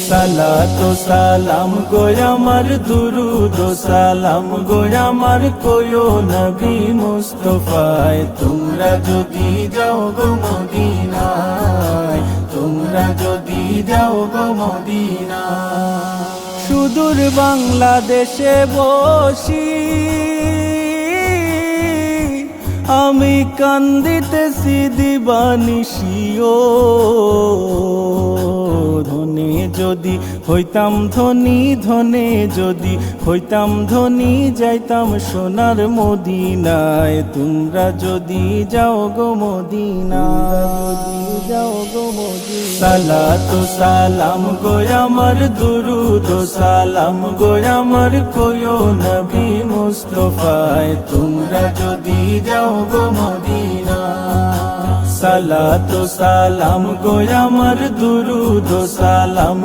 সালাতু সালাম গো আমার দুরুদ ও সালাম গো আমার কোয়ো নবী মুস্তাফায় তোমরা যদি যাও গো মদিনায় তোমরা যদি যাও গো মদিনায় সুদূর বাংলাদেশে বসি আমি কান্দিতেছি দিবানিশিও ধনে যদি হইতাম ধনী ধনে যদি হইতাম ধনী যাইতাম সোনার মদিনায় তোমরা যদি যাও গো মদিনায় যাও গো মদিনায় সালাতু সালাম গো আমার দুরুদ ও সালাম গো আমার কোয়ো নবী মুস্তাফায় তোমরা যদি যাও গো মদিনায় সালাতু সালাম গো আমার দুরুদ ও সালাম